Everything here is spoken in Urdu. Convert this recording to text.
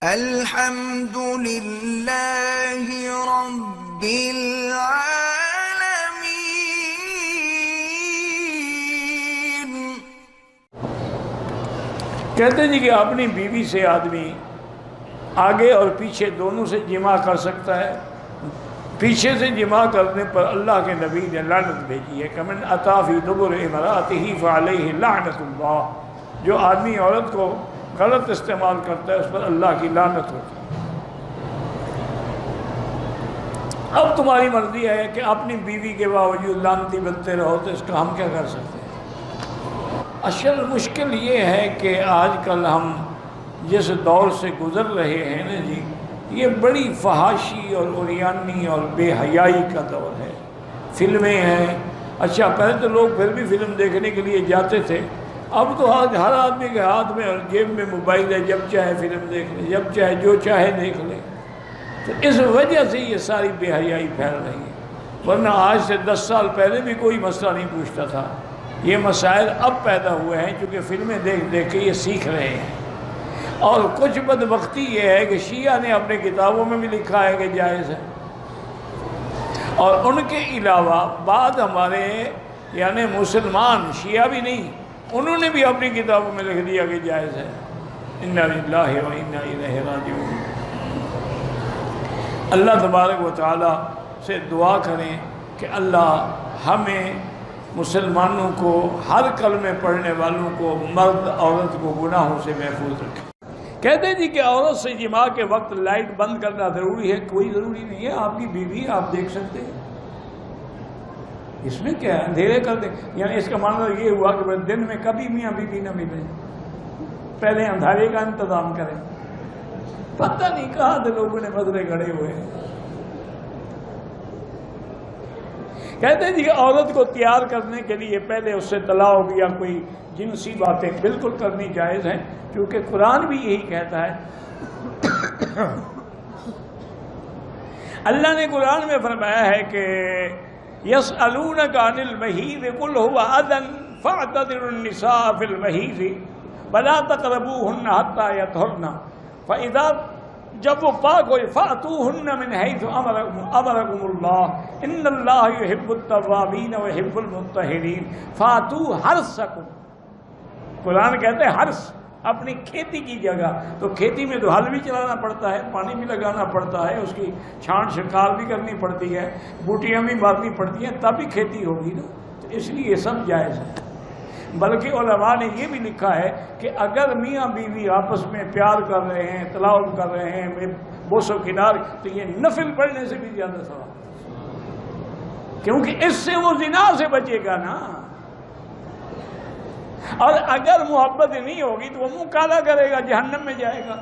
الحمد للہ رب العالمین۔ کہتے ہیں کہ اپنی بیوی سے آدمی آگے اور پیچھے دونوں سے جماع کر سکتا ہے۔ پیچھے سے جماع کرنے پر اللہ کے نبی نے لعنت بھیجی ہے کہ من اتی فی دبر امرأتہ فعلیہ لعنت اللہ، جو آدمی عورت کو غلط استعمال کرتا ہے اس پر اللہ کی لعنت ہوتی ہے۔ اب تمہاری مرضی ہے کہ اپنی بیوی کے باوجود لعنتی بنتے رہو، تو اس کا ہم کیا کر سکتے ہیں؟ اصل مشکل یہ ہے کہ آج کل ہم جس دور سے گزر رہے ہیں نا جی، یہ بڑی فحاشی اور عریانی اور بے حیائی کا دور ہے۔ فلمیں ہیں، اچھا پہلے تو لوگ پھر بھی فلم دیکھنے کے لیے جاتے تھے، اب تو ہر آدمی کے ہاتھ میں اور جیب میں موبائل ہے، جب چاہے فلم دیکھ لے، جب چاہے جو چاہے دیکھ لے۔ تو اس وجہ سے یہ ساری بے حیائی پھیل رہی ہے، ورنہ آج سے 10 سال پہلے بھی کوئی مسئلہ نہیں پوچھتا تھا۔ یہ مسائل اب پیدا ہوئے ہیں کیونکہ فلمیں دیکھ دیکھ کے یہ سیکھ رہے ہیں۔ اور کچھ بدبختی یہ ہے کہ شیعہ نے اپنے کتابوں میں بھی لکھا ہے کہ جائز ہے، اور ان کے علاوہ بعد ہمارے یعنی مسلمان شیعہ بھی نہیں، انہوں نے بھی اپنی کتابوں میں لکھ دیا کہ جائز ہے۔ انا للہ و انا الیہ راجعون۔ اللہ تبارک و تعالی سے دعا کریں کہ اللہ ہمیں مسلمانوں کو، ہر کلمے پڑھنے والوں کو، مرد عورت کو گناہوں سے محفوظ رکھے۔ کہتے ہیں جی کہ عورت سے جماع کے وقت لائٹ بند کرنا ضروری ہے؟ کوئی ضروری نہیں ہے، آپ کی بیوی آپ دیکھ سکتے ہیں، اس میں کیا ہے، اندھیرے کر دیں۔ یعنی اس کا معنی یہ ہوا کہ دن میں کبھی میاں بیوی نہ ملیں، پہلے اندھیرے کا انتظام کریں۔ پتہ نہیں کہاں سے لوگوں نے مسئلے کھڑے ہوئے ہیں۔ کہتے ہیں جی کہ عورت کو تیار کرنے کے لیے پہلے اس سے طلاق یا کوئی جنسی باتیں بالکل کرنی جائز ہیں، کیونکہ قرآن بھی یہی کہتا ہے۔ اللہ نے قرآن میں فرمایا ہے کہ يَسْأَلُونَكَ عَنِ الْمَحِيضِ قُلْ هُوَ أَذًى فَاعْتَزِلُوا النِّسَاءَ فِي الْمَحِيضِ وَلَا تَقْرَبُوهُنَّ حَتَّى يَطْهُرْنَ فَإِذَا جب وہ پاک ہوئے فَأْتُوهُنَّ مِنْ حَيْثُ أَمَرَكُمُ اللَّهُ إِنَّ اللَّهَ يُحِبُّ التَّوَّابِينَ وَيُحِبُّ الْمُتَّطَّهِرِينَ فَأْتُوا حَرْثَكُمْ۔ قرآن کہتے ہیں حرث، اپنی کھیتی کی جگہ، تو کھیتی میں تو ہل بھی چلانا پڑتا ہے، پانی بھی لگانا پڑتا ہے، اس کی چھانٹ چھکار بھی کرنی پڑتی ہے، بوٹیاں بھی مارنی پڑتی ہیں، تب ہی کھیتی ہوگی نا۔ تو اس لیے یہ سب جائز ہے۔ بلکہ علماء نے یہ بھی لکھا ہے کہ اگر میاں بیوی آپس میں پیار کر رہے ہیں، تلاوت کر رہے ہیں بوس و کنار، تو یہ نفل پڑھنے سے بھی زیادہ ثواب، کیونکہ اس سے وہ زنا سے بچے گا نا۔ اور اگر محبت نہیں ہوگی تو وہ منہ کالا کرے گا، جہنم میں جائے گا۔